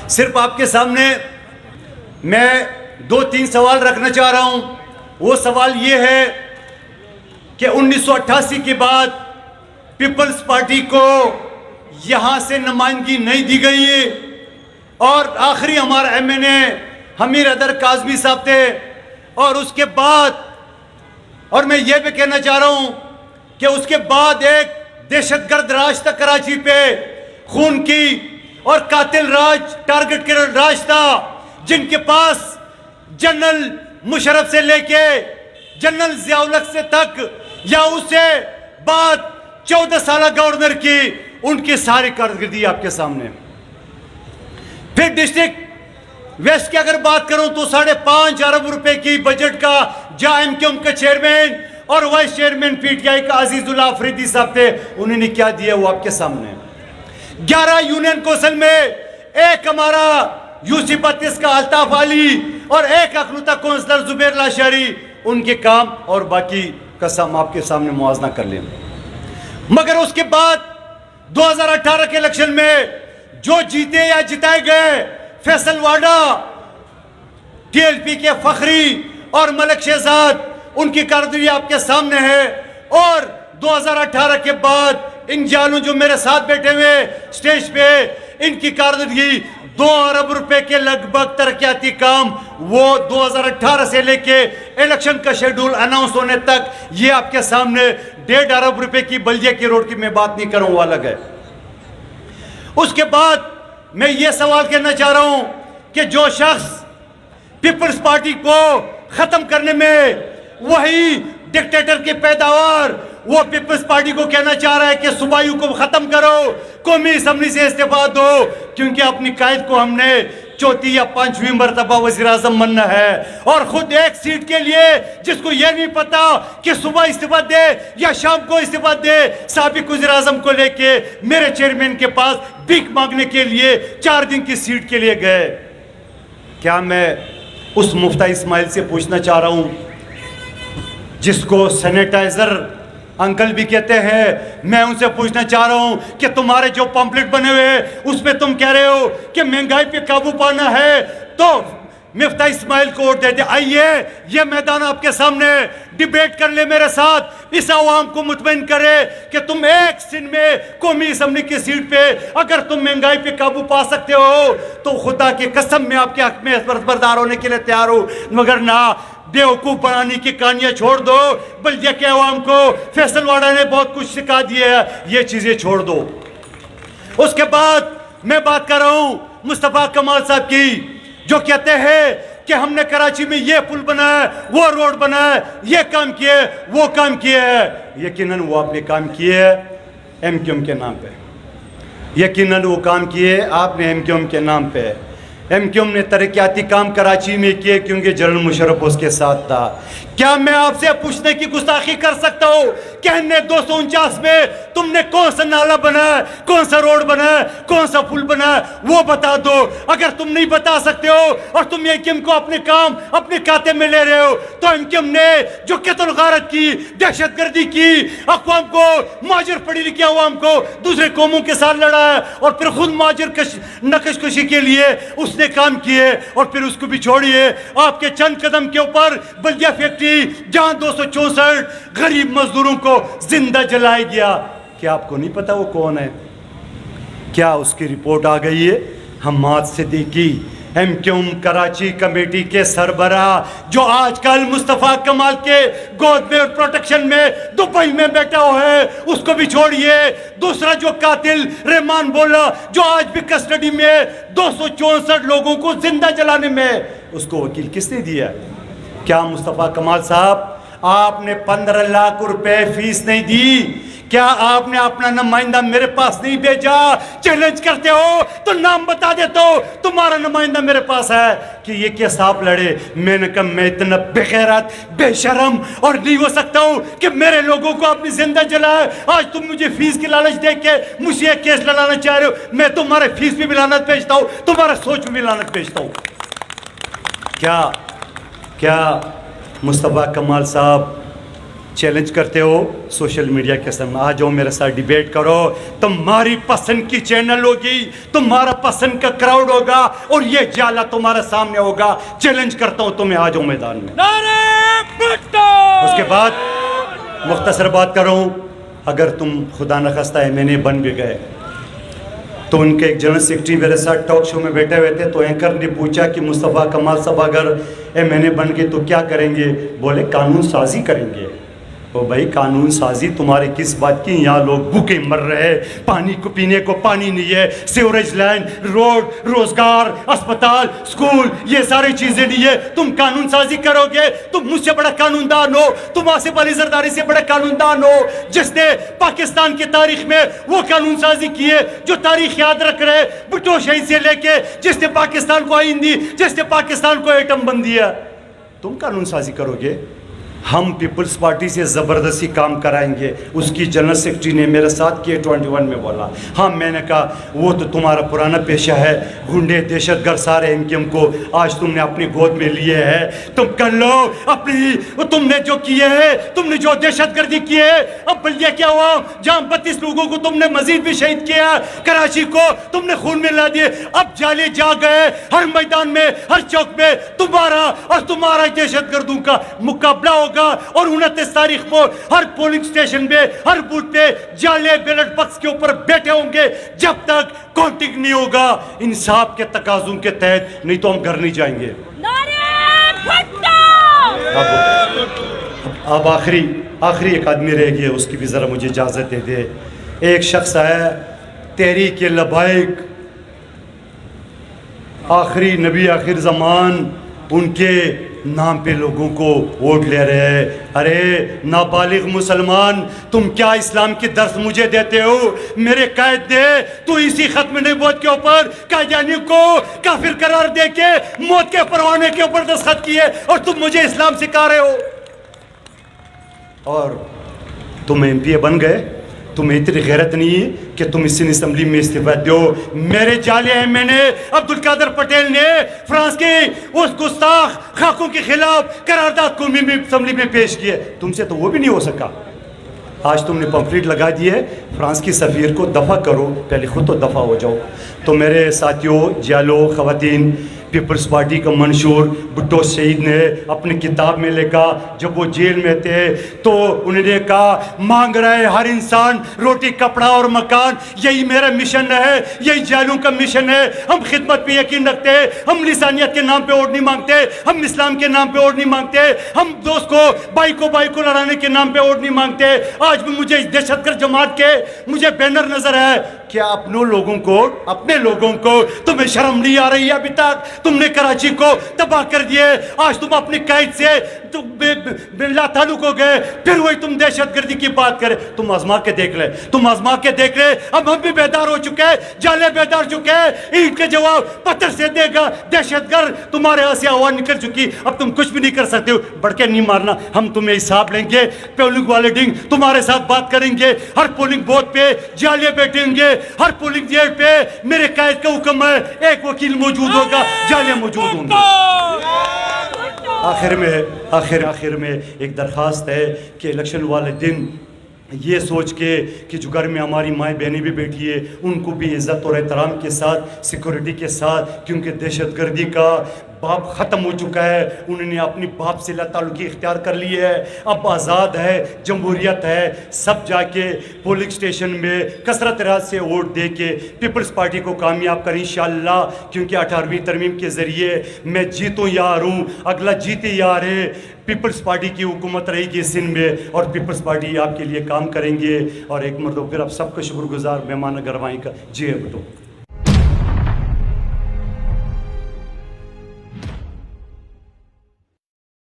صرف آپ کے سامنے میں 2-3 سوال رکھنا چاہ رہا ہوں. وہ سوال یہ ہے کہ 1988 کے بعد پیپلز پارٹی کو یہاں سے نمائندگی نہیں دی گئی اور آخری ہمارا ایم این اے حمیر حیدر کاظمی صاحب تھے. اور اس کے بعد اور میں یہ بھی کہنا چاہ رہا ہوں کہ اس کے بعد ایک دہشت گرد راج تھا کراچی پہ, خون کی اور قاتل راج, ٹارگٹ کے راج تھا, جن کے پاس جنرل مشرف سے لے کے جنرل ضیاء الحق سے تک یا اس سے بعد 14 سالہ گورنر کی ان کی ساری کارکردگی آپ کے سامنے. پھر ڈسٹرکٹ ویسٹ کی اگر بات کروں تو 5.5 ارب روپے کی بجٹ کا جہاں ایم کیو ایم کا چیئرمین اور vice chairman P T I کا عزیز اللہ آفریدی صاحب تھے, انہوں نے کیا دیا وہ آپ کے سامنے. 11 یونین کونسل میں ایک ہمارا یوسف بتیس کا الطاف علی اور ایک اخلوطہ کونسلر زبیر لاشاری, ان کے کام اور باقی قسم آپ کے سامنے موازنہ کر لیں. مگر اس کے بعد 2018 کے الیکشن میں جو جیتے یا جتائے گئے فیصل واڈا, ٹی ایل پی کے فخری اور ملک شہزاد, ان کی کارکردگی آپ کے سامنے ہے. اور 2018 کے بعد ان جانوں جو میرے ساتھ بیٹھے ہوئے سٹیج پہ, ان کی کارکردگی 2 ارب روپے کے لگ بھگ ترقیاتی کام وہ 2018 سے لے کے الیکشن کا شیڈول اناؤنس ہونے تک یہ آپ کے سامنے 1.5 ارب روپے کی بلدیہ کی روڈ کی میں بات نہیں کروں, وہ الگ ہے. اس کے بعد میں یہ سوال کہنا چاہ رہا ہوں کہ جو شخص پیپلز پارٹی کو ختم کرنے میں وہی ڈکٹیٹر کی پیداوار, وہ پیپلز پارٹی کو کہنا چاہ رہا ہے کہ صوبائیوں کو ختم کرو, قومی اسمبلی سے استعفا دو, کیونکہ اپنی قائد کو ہم نے 4تھی یا 5ویں مرتبہ وزیر اعظم بننا ہے, اور خود ایک سیٹ کے لیے جس کو یہ نہیں پتا کہ صبح استعفا دے یا شام کو استعفا دے, سابق وزیر اعظم کو لے کے میرے چیئرمین کے پاس بھیک مانگنے کے لیے 4 دن کی سیٹ کے لیے گئے. کیا میں اس مفتہ اسماعیل سے پوچھنا چاہ رہا ہوں جس کو سینیٹائزر انکل بھی کہتے ہیں, میں ان سے پوچھنا چاہ رہا ہوں کہ تمہارے جو پمپلیٹ بنے ہوئے اس پہ تم کہہ رہے ہو کہ مہنگائی پہ قابو پانا ہے تو مفتہ اسماعیل کو ووٹ دیتے. آئیے یہ میدان آپ کے سامنے, ڈیبیٹ کر لے میرے ساتھ, اس عوام کو مطمئن کرے کہ تم ایک سن میں قومی اسمبلی کی سیٹ پہ اگر تم مہنگائی پہ قابو پا سکتے ہو تو خدا کی قسم میں آپ کے حق میں بردار ہونے کے لیے تیار ہوں, مگر نہ بیوقوف بنانے کی کہانیاں چھوڑ دو. بلدیہ کے عوام کو فیصل واڈا نے بہت کچھ سکھا دیا ہے, یہ چیزیں چھوڑ دو. اس کے بعد میں بات کر رہا ہوں مصطفیٰ کمال صاحب کی, جو کہتے ہیں کہ ہم نے کراچی میں یہ پل بنایا, وہ روڈ بنایا, یہ کام کیے, وہ کام کیے ہے. یقیناً وہ آپ نے کام کیے ایم کیو ایم کے نام پہ, یقیناً وہ کام کیے آپ نے ایم کیو ایم کے نام پہ. ایم کیو ایم نے ترقیاتی کام کراچی میں کیے کیونکہ جنرل مشرف اس کے ساتھ تھا. کیا میں آپ سے پوچھنے کی گستاخی کر سکتا ہوں کہ 249 میں تم نے کون سا نالا بنایا, کون سا روڈ بنایا, کون سا پل بنایا, وہ بتا دو. اگر تم نہیں بتا سکتے ہو اور تم ایم کیو ایم کو اپنے کام اپنے کھاتے میں لے رہے ہو تو ایم کیو ایم نے جو قتل غارت کی, دہشت گردی کی, اقوام کو, مہاجر پڑھی لکھی عوام کو دوسرے قوموں کے ساتھ لڑایا اور پھر خود مہاجر نقش کشی کے لیے اس نے کام کیے, اور پھر اس کو بھی چھوڑیے. آپ کے چند قدم کے اوپر بلدیہ فیکٹری جہاں 264 غریب مزدوروں کو زندہ جلائے گیا. کیا آپ کو نہیں پتا وہ کون ہے؟ کیا اس کی رپورٹ آ گئی ہے؟ Hammad Siddiqui, M Q M Karachi committee کے سربراہ, جو آج کل مصطفیٰ کمال کے گود میں اور پروٹیکشن میں دبئی میں بیٹھا ہوا ہے, اس کو بھی چھوڑیے. دوسرا جو قاتل رحمان بولا, جو آج بھی کسٹڈی میں 264 لوگوں کو زندہ جلانے میں, اس کو وکیل کس نے دیا؟ کیا مصطفیٰ کمال صاحب آپ نے 15 لاکھ روپے فیس نہیں دی؟ کیا آپ نے اپنا نمائندہ میرے پاس نہیں بھیجا؟ چیلنج کرتے ہو تو نام بتا دیتا ہو, تمہارا نمائندہ میرے پاس ہے کہ یہ کیس آپ لڑے. میں نے کہا میں اتنا بے غیرت, بے شرم اور نہیں ہو سکتا ہوں کہ میرے لوگوں کو اپنی زندہ جلائے. آج تم مجھے فیس کی لالچ دے کے مجھے یہ کیس لڑانا چاہ رہے ہو. میں تمہارے فیس پہ بھی لعنت بھیجتا ہوں, تمہارے سوچ میں بھی لعنت بھیجتا ہوں. کیا مصطفیٰ کمال صاحب चैलेंज करते हो सोशल मीडिया के सामने, आ जाओ मेरे साथ डिबेट करो, तुम्हारी पसंद की चैनल होगी, तुम्हारा पसंद का क्राउड होगा और ये जाला तुम्हारे सामने होगा। चैलेंज करता हूं तुम्हें, आ जाओ मैदान में। उसके बाद मुख्तसर बात करूं, अगर तुम खुदा न खास्ता MNA बन भी गए तो उनके एक जनरल सेक्रेटरी मेरे साथ टॉक शो में बैठे हुए थे, तो एंकर ने पूछा कि मुस्तफ़ा कमाल साहब अगर MNA बन गए तो क्या करेंगे? बोले कानून साजी करेंगे। तो भाई कानून साजी तुम्हारे किस बात की? यहाँ लोग भूखे मर रहे हैं, पानी को पीने को पानी नहीं है, सीवरेज लाइन, रोड, रोजगार, अस्पताल, स्कूल, ये सारी चीजें नहीं है, तुम कानून साजी करोगे? तुम मुझसे बड़ा कानूनदान हो, तुम आसिफ अली जरदारी से बड़ा कानूनदान हो, जिसने पाकिस्तान की तारीख में वो कानून साजी की है जो तारीख याद रख रहे, भुट्टो शहीद से लेके जिसने पाकिस्तान को आइन दी, जिसने पाकिस्तान को एटम बम दिया। तुम कानून साजी करोगे? हम पीपल्स पार्टी से ज़बरदस्ती काम कराएंगे। उसकी जनरल सेक्रेटरी ने मेरे साथ K21 में बोला। हाँ, मैंने कहा वो तो तुम्हारा पुराना पेशा है, गुंडे दहशतगर्द सारे MKM को आज तुमने अपनी गोद में लिए है, तुम कर लो अपनी, तुमने जो किए है, तुमने जो दहशतगर्दी की है। अब बल्दिया क्या हुआ जहाँ 32 लोगों को तुमने मजीद भी शहीद किया, कराची को तुमने खून में ला दिए। अब जाले जा गए, हर मैदान में, हर चौक में तुम्हारा और तुम्हारा दहशतगर्दों का मुकाबला होगा। और 29 तारीख को हर पोलिंग स्टेशन पे, हर बूथ पे जाले बैलेट बॉक्स के ऊपर बैठे होंगे जब तक काउंटिंग नहीं होगा इंसाफ के तकाजों के तहत, नहीं तो हम घर नहीं जाएंगे। अब आखिरी एक आदमी रह गया, उसकी भी जरा मुझे इजाजत दे दे। एक शख्स है तहरीक लबाइक, आखिरी नबी आखिर जमान, उनके नाम पे लोगों को वोट ले रहे हैं। अरे नाबालिग मुसलमान, तुम क्या इस्लाम की दर्स मुझे देते हो? मेरे कैद दे, तू इसी खत्म नबूवत के ऊपर कादियानी को काफिर करार दे के मौत के परवाने के ऊपर दस्तखत किए और तुम मुझे इस्लाम सिखा रहे हो। और तुम MPA बन गए, तुम्हें इतनी गैरत नहीं है कि तुम इस असेंबली में इस्तीफा दो। मेरे जाले MNA अब्दुल कादर पटेल ने फ्रांस के उस गुस्ताख खाकों के खिलाफ करारदाद को असेंबली में पेश किए, तुमसे तो वो भी नहीं हो सका। आज तुमने पंफलेट लगा दिए, फ्रांस की सफ़ीर को दफ़ा करो, पहले खुद तो दफ़ा हो जाओ। तो मेरे साथियों, जालो, ख़वातीन, पीपल्स पार्टी का मंशूर भुट्टो शहीद ने अपनी किताब में लिखा, जब वो जेल में थे तो उन्होंने कहा मांग रहे हर इंसान रोटी, कपड़ा और मकान। यही मेरा मिशन है, यही जालू का मिशन है। हम खिदमत पे यकीन रखते हैं, हम लिसानियत के नाम पे वोट नहीं मांगते, हम इस्लाम के नाम पे वोट नहीं मांगते, हम दोस्त को भाई को लड़ाने के नाम पे वोट नहीं मांगते। आज भी मुझे इस दहशतगर्द जमात के मुझे बैनर नजर है। क्या अपने लोगों को तुम्हें शर्म नहीं आ रही है? अभी तक तुमने कराची को तबाह कर दिए, आज तुम अपनी कैद से लातालुक हो गए, फिर वही तुम दहशतगर्दी की बात करें। तुम आजमा के देख ले, अब हम भी बेदार हो चुके हैं, जाले बेदार चुके हैं। ईद के जवाब पत्थर से देगा दहशतगर्द, तुम्हारे यहाँ से आवाज निकल चुकी, अब तुम कुछ भी नहीं कर सकते हो। बढ़ के नहीं मारना, हम तुम्हें हिसाब लेंगे। पोलिंग वालेटिंग तुम्हारे साथ बात करेंगे, हर पोलिंग बूथ पे जाले बैठेंगे, हर पोलिंग जेल पे मेरे कैद का हुक्म है, एक वकील मौजूद होगा, जाले मौजूद होंगे। आखिर में एक दरख्वास्त है कि इलेक्शन वाले दिन ये सोच के कि जो घर में हमारी माएँ बहनें भी बैठी है, उनको भी इज़्ज़त और एहतराम के साथ, सिक्योरिटी के साथ, क्योंकि दहशतगर्दी का बाप ख़त्म हो चुका है, उन्होंने अपनी बाप से ताल्लुक़ इख्तियार कर ली है। अब आज़ाद है, जमहूरियत है, सब जाके पोलिंग स्टेशन में कसरत राज से वोट दे के पीपल्स पार्टी को कामयाब करें इंशाअल्लाह, क्योंकि 18वीं तरमीम के ज़रिए मैं जीतूँ यार हूँ, अगला जीते यार है। पीपल्स पार्टी की हुकूमत रहेगी सिंध में और पीपल्स पार्टी आपके लिए काम करेंगे। और एक मरतबा फिर आप सबका शुक्रगुजार मेहमान गरमाई का। जी भुट्टो।